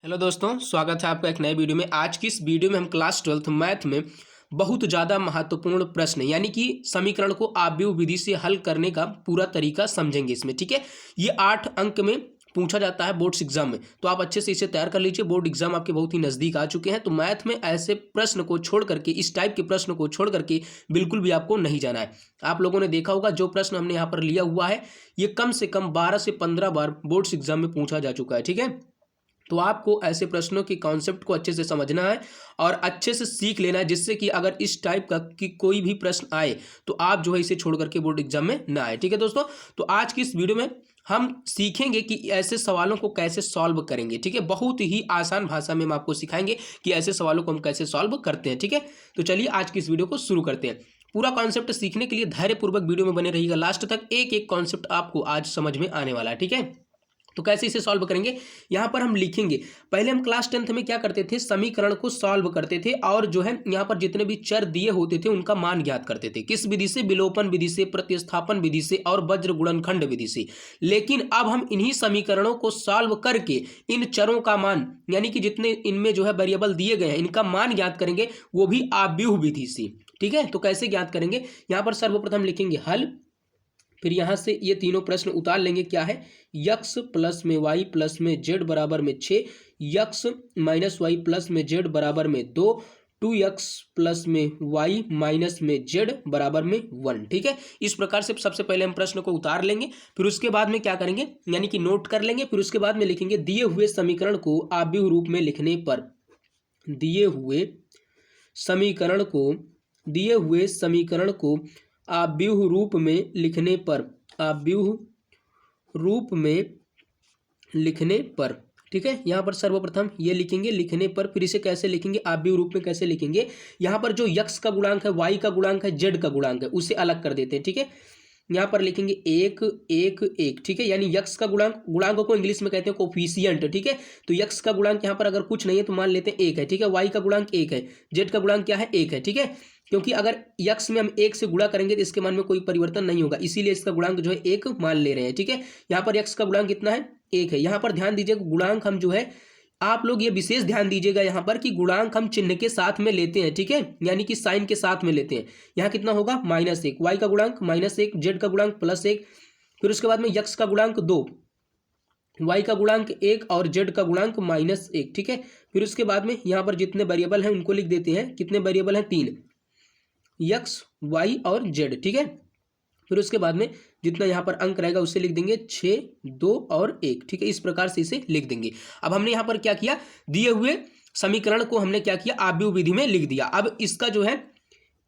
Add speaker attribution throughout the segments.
Speaker 1: Hello दोस्तों, स्वागत है आपका एक नए वीडियो में। आज की इस वीडियो में हम क्लास 12th मैथ में बहुत ज़्यादा महत्वपूर्ण प्रश्न यानी कि समीकरण को आव्यूह विधि से हल करने का पूरा तरीका समझेंगे इसमें। ठीक है, ये 8 अंक में पूछा जाता है बोर्ड्स एग्जाम में, तो आप अच्छे से इसे तैयार कर लीजिए। बोर्ड एग्जाम आपके बहुत ही नज़दीक आ चुके हैं, तो मैथ में ऐसे प्रश्न को छोड़ करके, इस टाइप के प्रश्न को छोड़ करके बिल्कुल भी आपको नहीं जाना है। आप लोगों ने देखा होगा जो प्रश्न हमने यहाँ पर लिया हुआ है ये कम से कम 12 से 15 बार बोर्ड्स एग्जाम में पूछा जा चुका है। ठीक है, तो आपको ऐसे प्रश्नों के कॉन्सेप्ट को अच्छे से समझना है और अच्छे से सीख लेना है, जिससे कि अगर इस टाइप का कि कोई भी प्रश्न आए तो आप जो है इसे छोड़ करके बोर्ड एग्जाम में ना आए। ठीक है दोस्तों, तो आज की इस वीडियो में हम सीखेंगे कि ऐसे सवालों को कैसे सॉल्व करेंगे। ठीक है, बहुत ही आसान भाषा में हम आपको सिखाएंगे कि ऐसे सवालों को हम कैसे सॉल्व करते हैं। ठीक है, तो चलिए आज की इस वीडियो को शुरू करते हैं। पूरा कॉन्सेप्ट सीखने के लिए धैर्यपूर्वक वीडियो में बने रहिएगा लास्ट तक। एक एक कॉन्सेप्ट आपको आज समझ में आने वाला है। ठीक है, तो कैसे इसे सॉल्व करेंगे, यहाँ पर हम लिखेंगे। पहले हम क्लास 10th में क्या करते थे, समीकरण को सॉल्व करते थे और जो है यहाँ पर जितने भी चर दिए होते थे उनका मान ज्ञात करते थे। किस विधि से? विलोपन विधि से, प्रतिस्थापन विधि से और वज्र गुणनखंड विधि से। लेकिन अब हम इन्हीं समीकरणों को सॉल्व करके इन चरों का मान यानी कि जितने इनमें जो है वेरिएबल दिए गए हैं इनका मान ज्ञात करेंगे, वो भी आव्यूह विधि से। ठीक है, तो कैसे ज्ञात करेंगे, यहाँ पर सर्वप्रथम लिखेंगे हल, फिर यहाँ से ये तीनों प्रश्न उतार लेंगे। क्या है, यक्स प्लस में वाई प्लस में जेड बराबर में 6, यक्स माइनस वाई प्लस में जेड बराबर में 2, 2x प्लस में वाई माइनस में जेड बराबर में 1। ठीक है, इस प्रकार से सबसे पहले हम प्रश्न को उतार लेंगे, फिर उसके बाद में क्या करेंगे यानी कि नोट कर लेंगे। फिर उसके बाद में लिखेंगे दिए हुए समीकरण को आव्यूह रूप में लिखने पर, दिए हुए समीकरण को आव्यूह रूप में लिखने पर, आव्यूह रूप में लिखने पर। ठीक है, यहाँ पर सर्वप्रथम ये लिखेंगे लिखने पर, फिर इसे कैसे लिखेंगे, आव्यूह रूप में कैसे लिखेंगे। यहाँ पर जो यक्स का गुणांक है, वाई का गुणांक है, जेड का गुणांक है, उसे अलग कर देते हैं। ठीक है, यहाँ पर लिखेंगे 1 1 1। ठीक है, यानी यक्स का गुणांक को इंग्लिश में कहते हैं कोफिशिएंट। ठीक है, तो यक्स का गुणांक यहाँ पर अगर कुछ नहीं है तो मान लेते हैं 1 है। ठीक है, वाई का गुणांक 1 है, जेड का गुणांक क्या है, 1 है। ठीक है, क्योंकि अगर यक्स में हम 1 से गुणा करेंगे तो इसके मान में कोई परिवर्तन नहीं होगा, इसीलिए इसका गुणांक जो है 1 मान ले रहे हैं। ठीक है, यहाँ पर यक्स का गुणांक कितना है, 1 है। यहाँ पर ध्यान दीजिएगा गुणांक हम जो है, आप लोग ये विशेष ध्यान दीजिएगा यहाँ पर कि गुणांक हम चिन्ह के साथ में लेते हैं। ठीक है, यानी कि साइन के साथ में लेते हैं। यहाँ कितना होगा, -1, वाई का गुणांक -1, जेड का गुणांक +1, फिर उसके बाद में यक्स का गुणांक 2, वाई का गुणांक 1 और जेड का गुणांक -1। ठीक है, फिर उसके बाद में यहाँ पर जितने वेरिएबल हैं उनको लिख देते हैं। कितने वेरिएबल हैं, 3, यक्स वाई और जेड। ठीक है, फिर उसके बाद में जितना यहाँ पर अंक रहेगा उसे लिख देंगे 6 2 और 1। ठीक है, इस प्रकार से इसे लिख देंगे। अब हमने यहाँ पर क्या किया, दिए हुए समीकरण को हमने क्या किया, आव्यूह विधि में लिख दिया। अब इसका जो है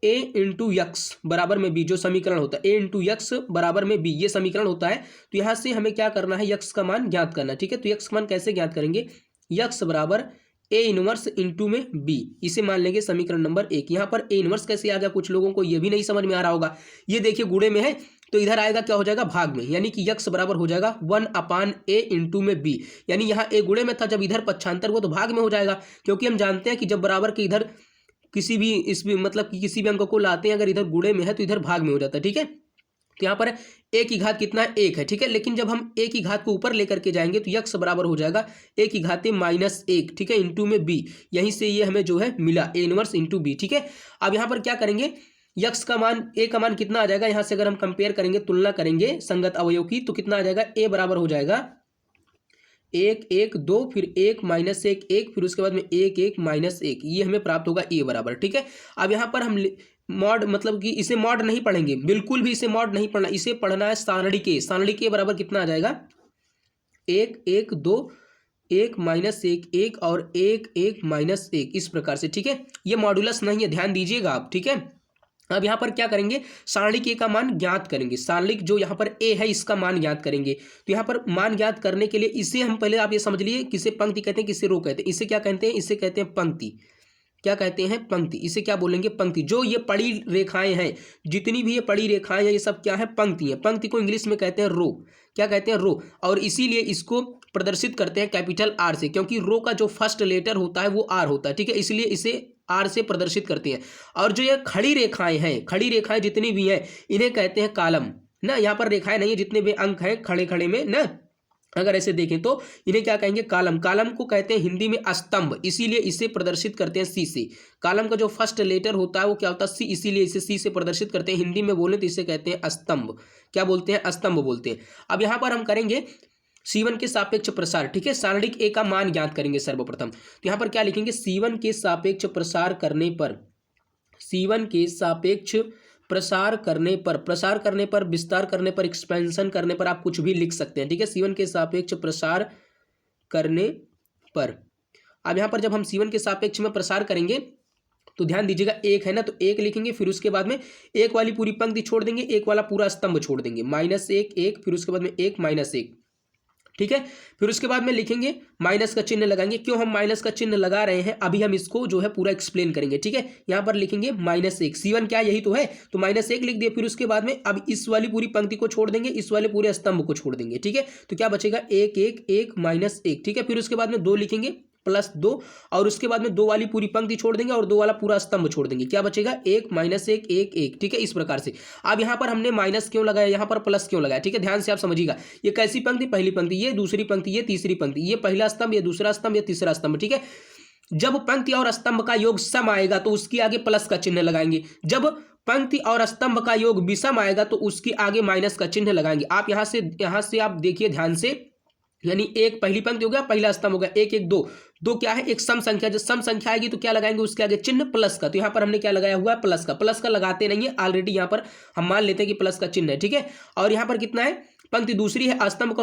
Speaker 1: a इंटू यक्स बराबर में b जो समीकरण होता है, a इंटू यक्स बराबर में b ये समीकरण होता है। तो यहाँ से हमें क्या करना है, यक्स का मान ज्ञात करना। ठीक है, तो यक्स का मान कैसे ज्ञात करेंगे, यक्स बराबर ए इनवर्स इंटू में बी, इसे मान लेंगे समीकरण नंबर 1। यहाँ पर ए इनवर्स कैसे आ गया, कुछ लोगों को ये भी नहीं समझ में आ रहा होगा। ये देखिए गुणे में है तो इधर आएगा क्या हो जाएगा, भाग में, यानी कि यक्स बराबर हो जाएगा 1/a इंटू में b। यानी यहाँ a गुणे में था, जब इधर पक्षांतर हुआ तो भाग में हो जाएगा, क्योंकि हम जानते हैं कि जब बराबर के इधर किसी भी इस मतलब कि किसी भी अंक को लाते हैं, अगर इधर गुणे में है तो इधर भाग में हो जाता है। ठीक है, तो यहाँ पर a की घात कितना है, 1 है। ठीक है, लेकिन जब हम a की घात को ऊपर लेकर के जाएंगे तो यक्स बराबर हो जाएगा a की घात -1। ठीक है, इंटू में b, यहीं से ये हमें जो है मिला a इनवर्स इंटू b। ठीक है, अब यहाँ पर क्या करेंगे, यक्स का मान, a का मान कितना आ जाएगा, यहाँ से अगर हम कंपेयर करेंगे, तुलना करेंगे संगत अवयव की, तो कितना आ जाएगा, a बराबर हो जाएगा 1 1 2, फिर 1 -1 1, फिर उसके बाद में 1 1 -1, ये हमें प्राप्त होगा a बराबर। ठीक है, अब यहाँ पर हम मॉड मतलब कि इसे मॉड नहीं पढ़ेंगे, बिल्कुल भी इसे मॉड नहीं पढ़ना, इसे पढ़ना है सारणी के। सारणी के बराबर कितना आ जाएगा, 1 1 2, 1 -1 1 और 1 1 -1, इस प्रकार से। ठीक है, ये मॉडुलस नहीं है, ध्यान दीजिएगा आप। ठीक है, अब यहाँ पर क्या करेंगे, सारणिक ए का मान ज्ञात करेंगे। सारणिक जो यहाँ पर ए है इसका मान ज्ञात करेंगे। तो यहाँ पर मान ज्ञात करने के लिए इसे हम पहले आप ये समझ लिए, किसे पंक्ति कहते हैं, किसे रो कहते हैं। इसे क्या कहते हैं, इसे कहते हैं पंक्ति। क्या कहते हैं, पंक्ति। इसे क्या बोलेंगे, पंक्ति। जो ये पड़ी रेखाएं हैं, जितनी भी ये पड़ी रेखाएं हैं, ये सब क्या है, पंक्ति है। पंक्ति को इंग्लिश में कहते हैं रो। क्या कहते हैं, रो। और इसीलिए इसको प्रदर्शित करते हैं कैपिटल आर से, क्योंकि रो का जो फर्स्ट लेटर होता है वो आर होता है। ठीक है, इसलिए इसे आर से प्रदर्शित करते हैं। और जो ये खड़ी रेखाएं हैं, खड़ी रेखाएं जितनी भी हैं, इन्हें कहते हैं कॉलम ना। यहाँ पर रेखाएं नहीं है, जितने भी अंक हैं खड़े खड़े में ना, अगर ऐसे देखें तो इन्हें क्या कहेंगे, कालम। कालम को कहते हैं हिंदी में स्तंभ, इसीलिए इसे प्रदर्शित करते हैं सी से। कालम का जो फर्स्ट लेटर होता है वो क्या होता है, सी, इसीलिए इसे सी से प्रदर्शित करते हैं। हिंदी में बोले तो इसे कहते हैं स्तंभ। क्या बोलते हैं, स्तंभ बोलते हैं। अब यहाँ पर हम करेंगे C1 के सापेक्ष प्रसार, ठीक है, सारणिक ए का मान ज्ञात करेंगे सर्वप्रथम। तो यहाँ पर क्या लिखेंगे, C1 के सापेक्ष प्रसार करने पर, C1 के सापेक्ष प्रसार करने पर, विस्तार करने पर, एक्सपेंशन करने पर, आप कुछ भी लिख सकते हैं, ठीक है। C1 के सापेक्ष प्रसार करने पर, अब यहाँ पर जब हम C1 के सापेक्ष में प्रसार करेंगे तो ध्यान दीजिएगा, एक है ना, तो एक लिखेंगे, फिर उसके बाद में एक वाली पूरी पंक्ति छोड़ देंगे, एक वाला पूरा स्तंभ छोड़ देंगे, -1 1, फिर उसके बाद में 1 -1, ठीक है। फिर उसके बाद में लिखेंगे, माइनस का चिन्ह लगाएंगे। क्यों हम माइनस का चिन्ह लगा रहे हैं, अभी हम इसको जो है पूरा एक्सप्लेन करेंगे, ठीक है। यहाँ पर लिखेंगे -1, C1 क्या यही तो है, तो -1 लिख दिया। फिर उसके बाद में अब इस वाली पूरी पंक्ति को छोड़ देंगे, इस वाले पूरे स्तंभ को छोड़ देंगे, ठीक है। तो क्या बचेगा, 1 1 1 -1, ठीक है। फिर उसके बाद में 2 लिखेंगे, +2, और उसके बाद में 2 वाली पूरी पंक्ति छोड़ देंगे और 2 वाला पूरा स्तंभ छोड़ देंगे। क्या बचेगा, 1 -1 1 1, ठीक है। इस प्रकार से अब यहाँ पर हमने माइनस क्यों लगाया, यहाँ पर प्लस क्यों लगाया, ठीक है, ध्यान से आप समझिएगा। ये कैसी पंक्ति, पहली पंक्ति, ये दूसरी पंक्ति, ये तीसरी पंक्ति, ये पहला स्तंभ, ये दूसरा स्तंभ, ये तीसरा स्तंभ, ठीक है। जब पंक्ति और स्तंभ का योग सम आएगा तो उसके आगे प्लस का चिन्ह लगाएंगे। जब पंक्ति और स्तंभ का योग विषम आएगा तो उसके आगे माइनस का चिन्ह लगाएंगे। आप यहाँ से आप देखिए ध्यान से, यानी एक पहली पंक्ति हो गया, पहला स्तंभ हो गया, 1 1 2, 2 क्या है, एक सम संख्या। जब सम संख्या आएगी तो क्या लगाएंगे, उसके आगे चिन्ह प्लस का। तो यहाँ पर हमने क्या लगाया हुआ है, प्लस का। प्लस का लगाते नहीं है ऑलरेडी, यहाँ पर हम मान लेते हैं कि प्लस का चिन्ह है, ठीक है। और यहाँ पर कितना है, पंक्ति दूसरी है, स्तंभ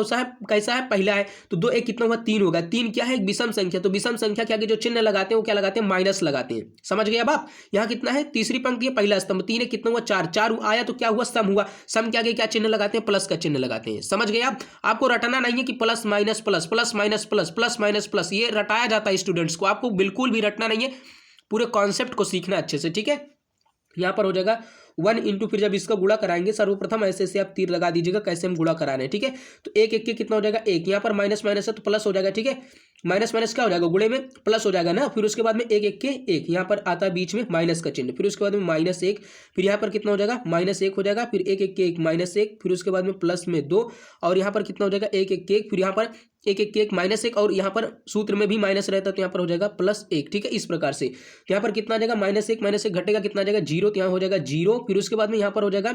Speaker 1: कैसा है, पहला है, तो 2 1 कितना हुआ, 3 होगा। 3 क्या है, एक विषम संख्या, तो विषम संख्या के आगे जो चिन्ह लगाते हैं वो क्या लगाते हैं, माइनस लगाते हैं। समझ गए अब आप। यहाँ कितना है, तीसरी पंक्ति है, पहला स्तंभ, 3 है, कितना हुआ, 4 4 आया तो क्या हुआ, सम हुआ। सम के आगे क्या चिन्ह लगाते हैं, प्लस का चिन्ह लगाते हैं। समझ गए आप। आपको रटना नहीं है कि plus minus plus, plus minus plus, plus minus plus, ये रटाया जाता है स्टूडेंट्स को, आपको बिल्कुल भी रटना नहीं है, पूरे कॉन्सेप्ट को सीखना अच्छे से, ठीक है। यहाँ पर हो जाएगा 1 इंटू, फिर जब इसका गुणा कराएंगे सर्वप्रथम ऐसे आप तीर लगा दीजिएगा कैसे हम गुणा करा रहे हैं, ठीक है। तो 1 1 के कितना हो जाएगा, 1, यहाँ पर माइनस माइनस है तो प्लस हो जाएगा, ठीक है। माइनस माइनस क्या हो जाएगा, गुणे में प्लस हो जाएगा ना। फिर उसके बाद में 1 1 के 1, यहाँ पर आता है बीच में माइनस का चिन्ह, फिर उसके बाद में -1, फिर यहाँ पर कितना हो जाएगा, -1 हो जाएगा, फिर 1 1 के 1 -1, फिर उसके बाद में प्लस में 2, और यहाँ पर कितना हो जाएगा, 1 1 के 1, फिर यहाँ पर 1 1 के 1 -1, और यहाँ पर सूत्र में भी माइनस रहता है तो यहाँ पर हो जाएगा +1, ठीक है। इस प्रकार से यहाँ पर कितना आ जाएगा, -1 घटेगा, कितना आ जाएगा, 0, तो यहाँ हो जाएगा 0। फिर उसके बाद में यहाँ पर हो जाएगा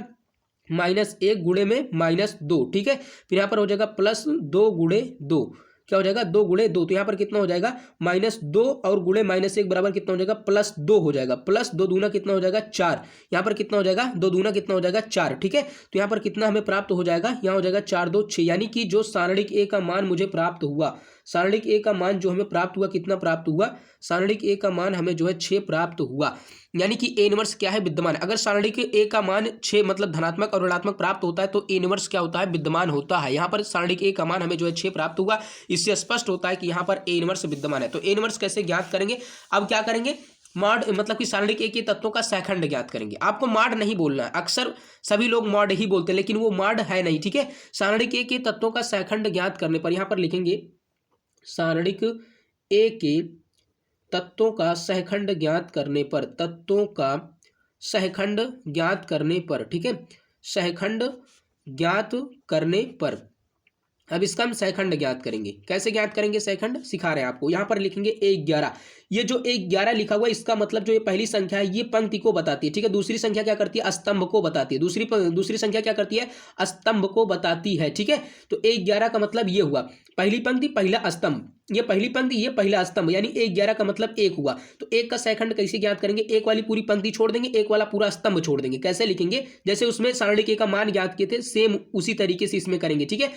Speaker 1: -1 गुणे में -2, ठीक है। फिर यहाँ पर हो जाएगा +2 गुणे 2, क्या हो जाएगा, 2 गुणे 2, तो यहाँ पर कितना हो जाएगा, -2 और गुणे -1 बराबर कितना हो जाएगा, +2 हो जाएगा। +2 दूना कितना हो जाएगा, 4, यहाँ पर कितना हो जाएगा, 2 दूना कितना हो जाएगा, 4, ठीक है। तो यहाँ पर कितना हमें प्राप्त हो जाएगा, यहाँ हो जाएगा 4 2 6, यानी कि जो सारणिक ए का मान मुझे प्राप्त हुआ, सारणिक ए का मान जो हमें प्राप्त हुआ, कितना प्राप्त हुआ, सारणिक ए का मान हमें जो है 6 प्राप्त हुआ। यानी कि ए इनवर्स क्या है, विद्यमान। अगर सारणिक ए का मान 6 मतलब धनात्मक और ऋणात्मक प्राप्त होता है तो ए इनवर्स क्या होता है, विद्यमान होता है। यहाँ पर सारणिक ए का मान हमें जो है 6 प्राप्त हुआ, इससे स्पष्ट होता है कि यहाँ पर ए इनवर्स विद्यमान है। तो ए इनवर्स कैसे ज्ञात करेंगे, अब क्या करेंगे, मॉड मतलब कि सारणिक ए के तत्वों का सैखंड ज्ञात करेंगे। आपको मॉड नहीं बोलना है, अक्सर सभी लोग मॉड ही बोलते हैं लेकिन वो मॉड है नहीं, ठीक है। सारणिक ए के तत्वों का सैखंड ज्ञात करने पर यहाँ पर लिखेंगे, सारणिक ए के तत्वों का सहखंड ज्ञात करने पर, तत्वों का सहखंड ज्ञात करने पर, ठीक है, सहखंड ज्ञात करने पर। अब इसका हम सहखंड ज्ञात करेंगे। कैसे ज्ञात करेंगे सहखंड, सिखा रहे हैं आपको। यहाँ पर लिखेंगे 1 11, ये जो 1 11 लिखा हुआ है इसका मतलब जो ये पहली संख्या है ये पंक्ति को बताती है, ठीक है। दूसरी संख्या क्या करती है, स्तंभ को बताती है। दूसरी संख्या क्या करती है, स्तंभ को बताती है, ठीक है। तो 1 11 का मतलब ये हुआ, पहली पंक्ति पहला स्तंभ, ये पहली पंक्ति ये पहला स्तंभ, यानी 1 11 का मतलब 1 हुआ। तो 1 का सहखंड कैसे ज्ञात करेंगे, 1 वाली पूरी पंक्ति छोड़ देंगे, 1 वाला पूरा स्तंभ छोड़ देंगे। कैसे लिखेंगे, जैसे उसमें सारणिक ए का मान ज्ञात किए थे सेम उसी तरीके से इसमें करेंगे, ठीक है।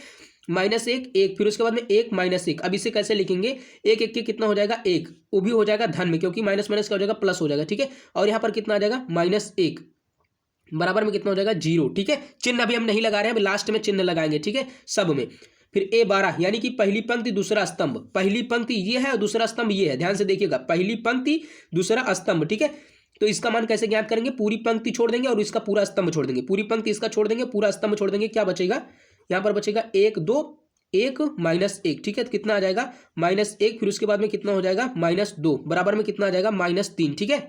Speaker 1: -1 1, फिर उसके बाद में 1 -1। अब इसे कैसे लिखेंगे, 1 1 के कितना हो जाएगा, 1, वो भी हो जाएगा धन में क्योंकि माइनस माइनस क्या हो जाएगा, प्लस हो जाएगा, ठीक है। और यहाँ पर कितना आ जाएगा, -1 बराबर में कितना हो जाएगा, 0, ठीक है। चिन्ह अभी हम नहीं लगा रहे हैं, अभी लास्ट में चिन्ह लगाएंगे, ठीक है, सब में। फिर A 12 यानी कि पहली पंक्ति दूसरा स्तंभ, पहली पंक्ति ये है और दूसरा स्तंभ ये है, ध्यान से देखिएगा, पहली पंक्ति दूसरा स्तंभ, ठीक है। तो इसका मान कैसे ज्ञात करेंगे, पूरी पंक्ति छोड़ देंगे और इसका पूरा स्तंभ छोड़ देंगे, पूरी पंक्ति इसका छोड़ देंगे, पूरा स्तंभ छोड़ देंगे, क्या बचेगा, यहाँ पर बचेगा 1 2 1 -1, ठीक है। तो कितना आ जाएगा, -1, फिर उसके बाद में कितना हो जाएगा, -2 बराबर में कितना आ जाएगा, -3, ठीक है।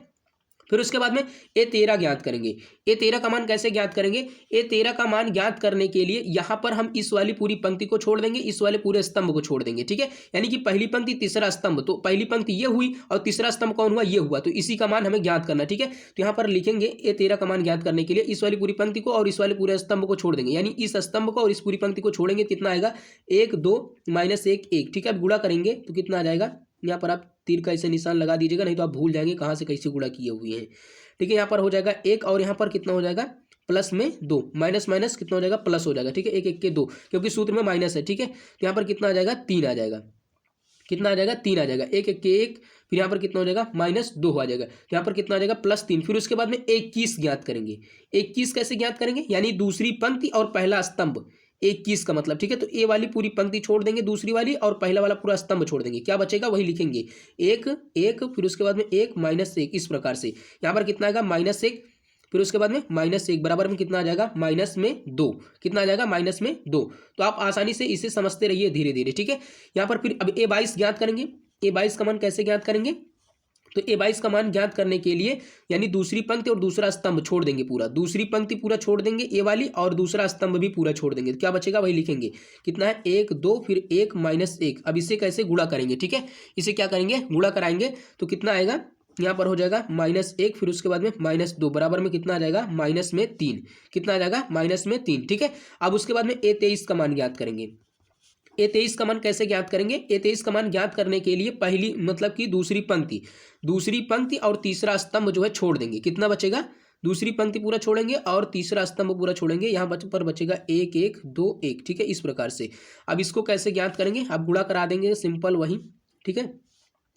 Speaker 1: फिर उसके बाद में A13 ज्ञात करेंगे। A13 का मान कैसे ज्ञात करेंगे? A13 का मान ज्ञात करने के लिए यहाँ पर हम इस वाली पूरी पंक्ति को छोड़ देंगे, इस वाले पूरे स्तंभ को छोड़ देंगे, ठीक है। यानी कि पहली पंक्ति तीसरा स्तंभ, तो पहली पंक्ति ये हुई और तीसरा स्तंभ कौन हुआ? ये हुआ, तो इसी का मान हमें ज्ञात करना, ठीक है। तो यहाँ पर लिखेंगे A13 का मान ज्ञात करने के लिए इस वाली पूरी पंक्ति को और इस वाले पूरे स्तंभ को छोड़ देंगे, यानी इस स्तंभ को और इस पूरी पंक्ति को छोड़ेंगे, कितना आएगा? 1 2 -1 1, ठीक है। अब गुणा करेंगे तो कितना आ जाएगा? यहाँ पर आप तीर का ऐसे निशान लगा दीजिएगा, नहीं तो आप भूल जाएंगे कहाँ से कैसे गुणा किए हुए हैं, ठीक है। यहाँ पर हो जाएगा 1 और यहाँ पर कितना हो जाएगा? प्लस में 2, माइनस माइनस कितना हो जाएगा? प्लस हो जाएगा, ठीक है। 1 1 के 2, क्योंकि सूत्र में माइनस है, ठीक है। तो यहाँ पर कितना आ जाएगा? 3 आ जाएगा। कितना आ जाएगा? 3 आ जाएगा। 1 1 के 1, फिर यहाँ पर कितना हो जाएगा? -2 आ जाएगा। तो यहाँ पर कितना आ जाएगा? +3। फिर उसके बाद में 21 ज्ञात करेंगे। 21 कैसे ज्ञात करेंगे? यानी दूसरी पंक्ति और पहला स्तंभ, 21 का मतलब, ठीक है। तो ए वाली पूरी पंक्ति छोड़ देंगे, दूसरी वाली, और पहला वाला पूरा स्तंभ छोड़ देंगे, क्या बचेगा? वही लिखेंगे 1 1, फिर उसके बाद में 1 -1, इस प्रकार से। यहाँ पर कितना आएगा? -1, फिर उसके बाद में -1 बराबर में कितना आ जाएगा? -2। कितना आ जाएगा? -2। तो आप आसानी से इसे समझते रहिए धीरे धीरे, ठीक है। यहाँ पर फिर अब A22 ज्ञात करेंगे। A22 का मान कैसे ज्ञात करेंगे? तो A22 का मान ज्ञात करने के लिए यानी दूसरी पंक्ति और दूसरा स्तंभ छोड़ देंगे, पूरा दूसरी पंक्ति पूरा छोड़ देंगे ए वाली, और दूसरा स्तंभ भी पूरा छोड़ देंगे, तो क्या बचेगा? वही लिखेंगे। कितना है? 1 2, फिर 1 -1। अब इसे कैसे गुणा करेंगे, ठीक है। इसे क्या करेंगे? गुणा कराएंगे, तो कितना आएगा? यहाँ पर हो जाएगा -1, फिर उसके बाद में -2 बराबर में कितना आ जाएगा? -3। कितना आ जाएगा? -3, ठीक है। अब उसके बाद में A23 का मान ज्ञात करेंगे। A23 का मान कैसे ज्ञात करेंगे? A23 का मान ज्ञात करने के लिए पहली मतलब कि दूसरी पंक्ति और तीसरा स्तंभ जो है छोड़ देंगे। कितना बचेगा? दूसरी पंक्ति पूरा छोड़ेंगे और तीसरा स्तंभ पूरा छोड़ेंगे, यहाँ पर बचेगा 1 1 2 1, ठीक है। इस प्रकार से अब इसको कैसे ज्ञात करेंगे? आप गुणा करा देंगे, सिंपल वही, ठीक है।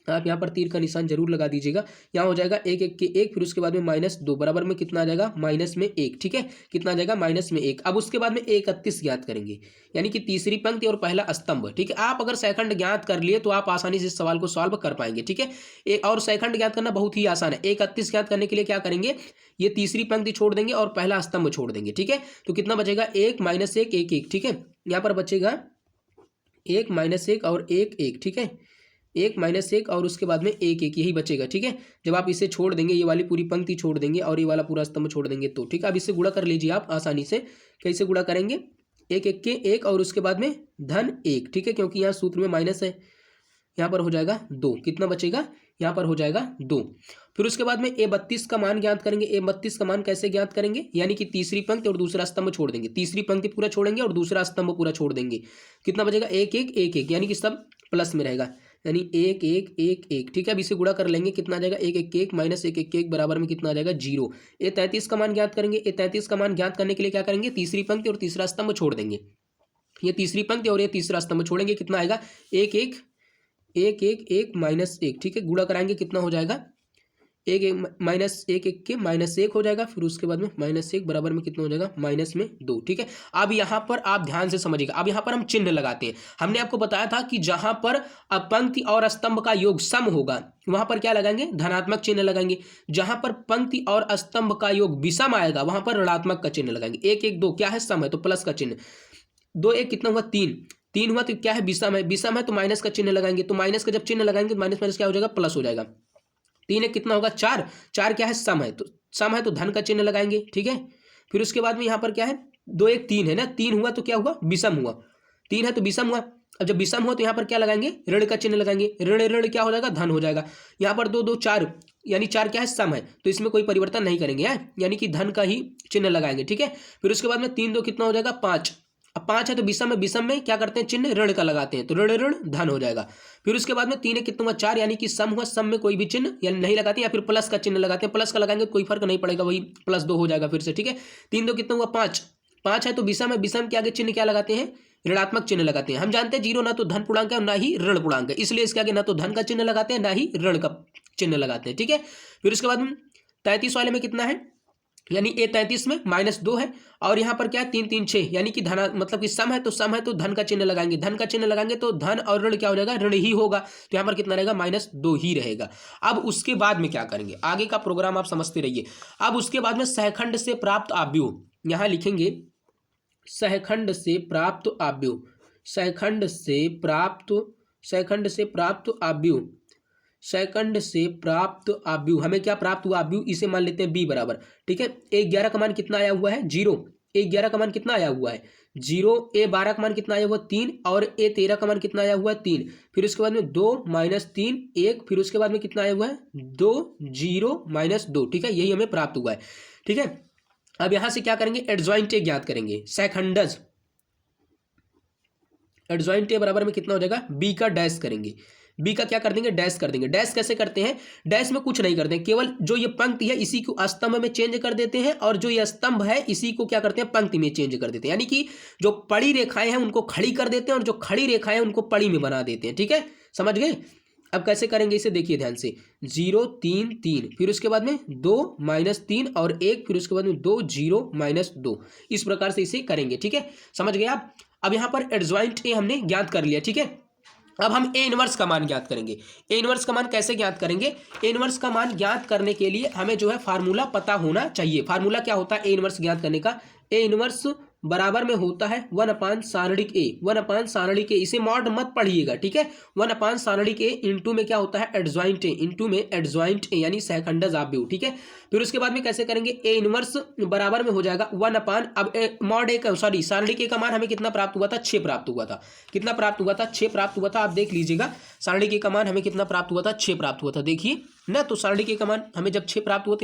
Speaker 1: आप यहाँ पर तीर का निशान जरूर लगा दीजिएगा। यहाँ हो जाएगा 1 1 के 1, फिर उसके बाद में -2 बराबर में कितना आ जाएगा? -1, ठीक है। कितना आ जाएगा? -1। अब उसके बाद में 31 ज्ञात करेंगे, यानी कि तीसरी पंक्ति और पहला स्तंभ, ठीक है। आप अगर सेकंड ज्ञात कर लिए तो आप आसानी से इस सवाल को सॉल्व कर पाएंगे, ठीक है। और सेकंड ज्ञात करना बहुत ही आसान है। 31 ज्ञात करने के लिए क्या करेंगे? ये तीसरी पंक्ति छोड़ देंगे और पहला स्तंभ छोड़ देंगे, ठीक है। तो कितना बचेगा? 1 -1 1 1, ठीक है। यहाँ पर बचेगा 1 -1 और 1 1, ठीक है। 1 -1 और उसके बाद में 1 1, यही बचेगा, ठीक है। जब आप इसे छोड़ देंगे, ये वाली पूरी पंक्ति छोड़ देंगे और ये वाला पूरा स्तंभ छोड़ देंगे, तो ठीक है। अब इसे गुणा कर लीजिए आप आसानी से। कैसे गुणा करेंगे? 1 1 के 1 और उसके बाद में -1, ठीक है, क्योंकि यहाँ सूत्र में माइनस है। यहाँ पर हो जाएगा 2। कितना बचेगा? यहाँ पर हो जाएगा 2। फिर उसके बाद में A32 का मान ज्ञात करेंगे। A32 का मान कैसे ज्ञात करेंगे? यानी कि तीसरी पंक्ति और दूसरा स्तंभ छोड़ देंगे, तीसरी पंक्ति पूरा छोड़ेंगे और दूसरा स्तंभ पूरा छोड़ देंगे। कितना बचेगा? 1 1 1 1, यानी कि सब प्लस में रहेगा, यानी 1 1 1 1, ठीक है। अब इसे गुणा कर लेंगे, कितना आ जाएगा? 1 1 1 -1 1 1 बराबर में कितना आ जाएगा? 0। A33 का मान ज्ञात करेंगे। A33 का मान ज्ञात करने के लिए क्या करेंगे? तीसरी पंक्ति और तीसरा स्तंभ छोड़ देंगे, ये तीसरी पंक्ति और ये तीसरा स्तंभ छोड़ेंगे। कितना आएगा? 1 1 1 1 1 -1, ठीक है। गुणा कराएंगे, कितना हो जाएगा? 1 1 -1 1 के -1 हो जाएगा, फिर उसके बाद में -1 बराबर में कितना हो जाएगा? -2, ठीक है। अब यहाँ पर आप ध्यान से समझिएगा। अब यहाँ पर हम चिन्ह लगाते हैं। हमने आपको बताया था कि जहाँ पर पंक्ति और स्तंभ का योग सम होगा वहाँ पर क्या लगाएंगे? धनात्मक चिन्ह लगाएंगे। जहाँ पर पंक्ति और स्तंभ का योग विषम आएगा वहाँ पर ऋणात्मक का चिन्ह लगाएंगे। 1 1 2 क्या है? सम है, तो प्लस का चिन्ह। 2 1 कितना हुआ? 3 हुआ, तो क्या है? विषम है। विषम है तो माइनस का चिन्ह लगाएंगे, तो माइनस का जब चिन्ह लगाएंगे तो माइनस माइनस क्या हो जाएगा? प्लस हो जाएगा। 3 1 कितना होगा? 4 क्या है? सम है, तो सम है तो धन का चिन्ह लगाएंगे, ठीक है। फिर उसके बाद में यहाँ पर क्या है? 2 1 3 है ना, 3 हुआ तो क्या हुआ? विषम हुआ। 3 है तो विषम हुआ। अब जब विषम हुआ तो यहाँ पर क्या लगाएंगे? ऋण का चिन्ह लगाएंगे। ऋण ऋण क्या हो जाएगा? धन हो जाएगा। यहाँ पर 2 2 4, यानी 4 क्या है? सम है, तो इसमें कोई परिवर्तन नहीं करेंगे, यानी कि धन का ही चिन्ह लगाएंगे, ठीक है। फिर उसके बाद में 3 2 कितना हो जाएगा? 5। अब 5 है तो विषम है, विषम में क्या करते हैं? चिन्ह ऋण का लगाते हैं, तो ऋण ऋण धन हो जाएगा। फिर उसके बाद में 3 1 कितना हुआ? 4, यानी कि सम हुआ। सम में कोई भी चिन्ह यानी नहीं लगाते, या फिर प्लस का चिन्ह लगाते हैं। प्लस का लगाएंगे तो कोई फर्क नहीं पड़ेगा, वही +2 हो जाएगा फिर से, ठीक है। 3 2 कितना हुआ? 5 है तो विषम है, विषम के आगे चिन्ह क्या लगाते हैं? ऋणात्मक चिन्ह लगाते हैं। हम जानते हैं 0 ना तो धन पूर्णांक है ना ही ऋण पूर्णांक है, इसलिए इसके आगे ना तो धन का चिन्ह लगाते हैं ना ही ऋण का चिन्ह लगाते हैं, ठीक है। फिर उसके बाद 33 वाले में कितना है? यानी A33 में -2 है, और यहाँ पर क्या है? 3 3 6, यानी कि धना मतलब कि सम है तो धन का चिन्ह लगाएंगे। धन का चिन्ह लगाएंगे तो धन और ऋण क्या हो जाएगा? ऋण ही होगा, तो यहाँ पर कितना रहेगा? -2 ही रहेगा। अब उसके बाद में क्या करेंगे? आगे का प्रोग्राम आप समझते रहिए। अब उसके बाद में सहखंड से प्राप्त आव्यूह, यहाँ लिखेंगे सहखंड से प्राप्त आव्यूह, सहखंड से प्राप्त आव्यूह, सेकंड से प्राप्त आव्यूह, हमें क्या प्राप्त हुआ आव्यूह, इसे मान लेते हैं b बराबर, ठीक है। a11 का मान कितना आया हुआ है 0, a11 का मान कितना आया हुआ है 0, a12 का मान कितना आया हुआ 3 और a13 का मान कितना आया हुआ है 3, फिर उसके बाद में 2 -3 1, फिर उसके बाद में कितना आया हुआ है 2 0 -2, ठीक है, यही हमें प्राप्त हुआ है, ठीक है। अब यहां से क्या करेंगे, एडजॉइंट ए ज्ञात करेंगे, सेकंडज एडजॉइंट ए बराबर में कितना हो जाएगा, बी का डैश करेंगे, बी का क्या कर देंगे, डैश कर देंगे। डैश कैसे करते हैं, डैश में कुछ नहीं करते हैं, केवल जो ये पंक्ति है इसी को स्तंभ में चेंज कर देते हैं और जो ये स्तंभ है इसी को क्या करते हैं, पंक्ति में चेंज कर देते हैं, यानी कि जो पड़ी रेखाएं हैं उनको खड़ी कर देते हैं और जो खड़ी रेखाएं हैं उनको पड़ी में बना देते हैं, ठीक है, समझ गए। अब कैसे करेंगे इसे देखिए ध्यान से, 0 3 3, फिर उसके बाद में 2 -3 और 1, फिर उसके बाद में 2 0 -2, इस प्रकार से इसे करेंगे, ठीक है, समझ गए आप। अब यहाँ पर एडजॉइंट ए हमने ज्ञात कर लिया, ठीक है। अब हम ए इनवर्स का मान ज्ञात करेंगे। ए इनवर्स का मान कैसे ज्ञात करेंगे, ए इनवर्स का मान ज्ञात करने के लिए हमें जो है फार्मूला पता होना चाहिए। फार्मूला क्या होता है ए इनवर्स ज्ञात करने का, ए इनवर्स बराबर में होता है 1/, सारणिक ए, 1/, सारणिक ए, इसे मॉड मत पढ़िएगा, ठीक है, 1/, सारणिक ए इंटू में क्या होता है एडजॉइंट ए, इंटू में एडजॉइंट ए यानी सेकंडज आव्यूह, ठीक है। फिर उसके बाद में कैसे करेंगे, ए इनवर्स बराबर में हो जाएगा 1/, अब मॉड ए का सॉरी सारणिक ए का मान हमें कितना प्राप्त हुआ था 6 प्राप्त हुआ था, कितना प्राप्त हुआ था 6 प्राप्त हुआ था, आप देख लीजिएगा सारणिक ए का मान हमें कितना प्राप्त हुआ था 6 प्राप्त हुआ था, देखिए ना, तो सारणिक ए का मान हमें जब 6 प्राप्त हुआ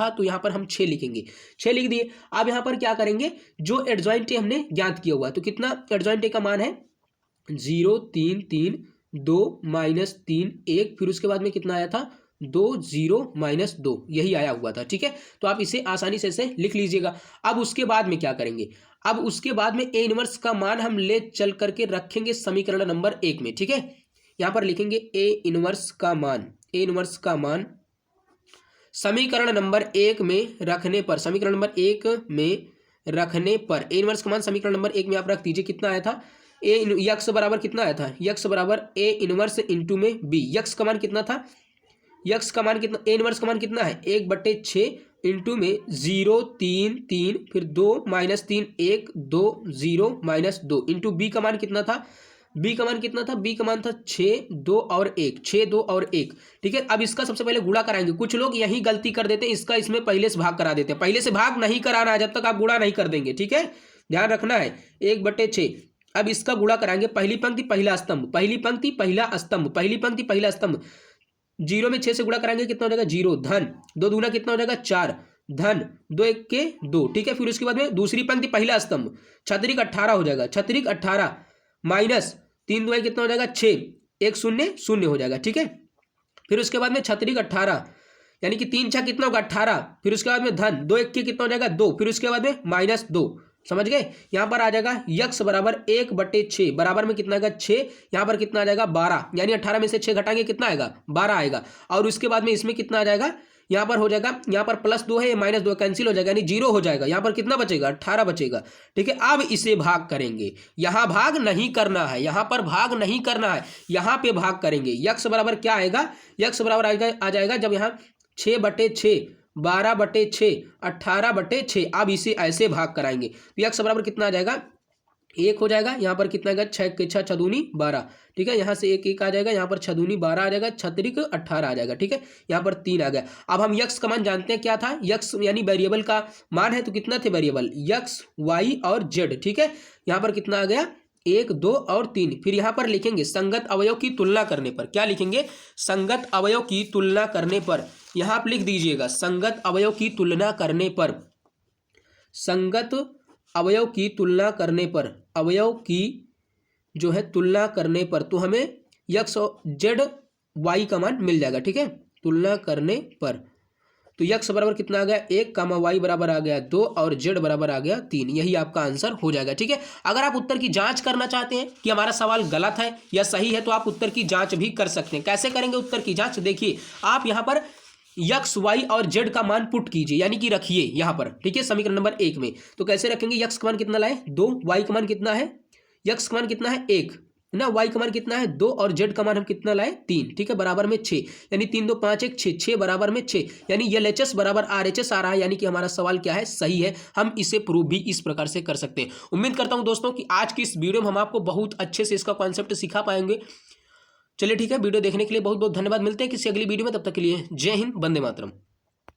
Speaker 1: तो यहाँ पर हम 6 लिखेंगे, 6 लिख दिए। अब यहाँ पर क्या करेंगे, जो एडजॉइंट ए हमने ज्ञात किया हुआ है तो कितना एडजॉइंट ए का मान है 0 3 3 2 -3 1, फिर उसके बाद में कितना आया था 2 0 -2, यही आया हुआ था, ठीक है। तो आप इसे आसानी से लिख लीजिएगा। अब उसके बाद में क्या करेंगे, अब उसके बाद में ए इनवर्स का मान हम ले चल करके रखेंगे समीकरण नंबर 1 में, ठीक है। यहाँ पर लिखेंगे ए इनवर्स का मान, ए इनवर्स का मान समीकरण नंबर 1 में रखने पर, समीकरण नंबर 1 में रखने पर ए इनवर्स का मान समीकरण नंबर 1 में आप रख दीजिए, कितना आया था ए यक्स बराबर कितना आया था, यक्स बराबर ए इनवर्स इंटू में बी, यक्स का मान कितना था, यक्स का मान कितना, ए इनवर्स का मान कितना है 1/6 इंटू में 0 3 3, फिर 2 -3 1 2 0 -2 इंटू बी का मान कितना था, बी का मान कितना था, बी का मान था 6 2 और 1, 6 2 और 1, ठीक है। अब इसका सबसे पहले गुणा कराएंगे, कुछ लोग यही गलती कर देते हैं, इसका इसमें पहले से भाग करा देते हैं, पहले से भाग नहीं कराना है जब तक आप गुणा नहीं कर देंगे, ठीक है, ध्यान रखना है 1/6। अब इसका गुणा कराएंगे, पहली पंक्ति पहला स्तंभ, पहली पंक्ति पहला स्तंभ, पहली पंक्ति पहला स्तंभ, 0 में 6 से गुणा कराएंगे कितना हो जाएगा 0, धन 2 दूना कितना हो जाएगा 4, धन 2 1 के 2, ठीक है। फिर उसके बाद में दूसरी पंक्ति पहला स्तंभ, छत्रिक 18 हो जाएगा, छत्रिक 18 माइनस 3 2 कितना हो जाएगा 6, 1 0 0 हो जाएगा, ठीक है। फिर उसके बाद में छत्रिक 18 यानी कि 3 6 कितना होगा 18, फिर उसके बाद में धन 2 1 के कितना हो जाएगा 2, फिर उसके बाद में -2, समझ गए। यहाँ पर आ जाएगा यक्स बराबर 1/6, बराबर में कितना आएगा 6, यहाँ पर कितना आ जाएगा 12, यानी 18 में से 6 घटाएंगे कितना आएगा 12 आएगा, और उसके बाद में इसमें कितना आ जाएगा, यहाँ पर हो जाएगा, यहाँ पर +2 है, -2 कैंसिल हो जाएगा, यानी 0 हो जाएगा, यहाँ पर कितना बचेगा 18 बचेगा, ठीक है। अब इसे भाग करेंगे, यहाँ भाग नहीं करना है, यहाँ पर भाग नहीं करना है, यहाँ पे भाग करेंगे। यक्स बराबर क्या आएगा, यक्स बराबर आ जाएगा जब यहाँ 6/6 12/6 18/6, अब इसे ऐसे भाग कराएंगे तो यक्स बराबर कितना आ जाएगा 1 हो जाएगा, यहाँ पर कितना आएगा 6 के 6 6 दूनी 12, ठीक है, यहाँ से 1 1 आ जाएगा, यहाँ पर 6 दूनी 12 आ जाएगा, छत्रिक 18 आ जाएगा, ठीक है, यहाँ पर 3 आ गया। अब हम यक्स का मान जानते हैं क्या था, यक्स यानी वेरिएबल का मान है, तो कितना थे वेरिएबल यक्स वाई और जेड, ठीक है। यहाँ पर कितना आ गया 1 2 और 3, फिर यहाँ पर लिखेंगे संगत अवयव की तुलना करने पर, क्या लिखेंगे संगत अवयव की तुलना करने पर, यहाँ आप लिख दीजिएगा संगत अवयव की तुलना करने पर, संगत अवयव की तुलना करने पर, अवयव की जो है तुलना करने पर तो हमें यक्स और जेड वाई का मान मिल जाएगा, ठीक है, तुलना करने पर। तो यक्स बराबर कितना आ गया 1, कामा वाई बराबर आ गया 2 और जेड बराबर आ गया 3, यही आपका आंसर हो जाएगा, ठीक है। अगर आप उत्तर की जांच करना चाहते हैं कि हमारा सवाल गलत है या सही है तो आप उत्तर की जांच भी कर सकते हैं। कैसे करेंगे उत्तर की जांच, देखिए आप यहाँ पर यक्स वाई और जेड का मान पुट कीजिए, यानी कि रखिए यहाँ पर, ठीक है, समीकरण नंबर 1 में। तो कैसे रखेंगे, यक्स का मान कितना लाए 2, वाई का मान कितना है, यक्स का मान कितना है 1 ना, वाई का मान कितना है 2 और जेड का मान हम कितना लाए 3, ठीक है, बराबर में 6, यानी 3 2 5 1 6, 6 बराबर में 6, यानी LHS बराबर RHS आ रहा है, यानी कि हमारा सवाल क्या है सही है। हम इसे प्रूव भी इस प्रकार से कर सकते हैं। उम्मीद करता हूं दोस्तों कि आज की इस वीडियो में हम आपको बहुत अच्छे से इसका कॉन्सेप्ट सिखा पाएंगे। चलिए ठीक है, वीडियो देखने के लिए बहुत बहुत धन्यवाद। मिलते हैं किसी अगली वीडियो में, तब तक के लिए जय हिंद, वंदे मातरम।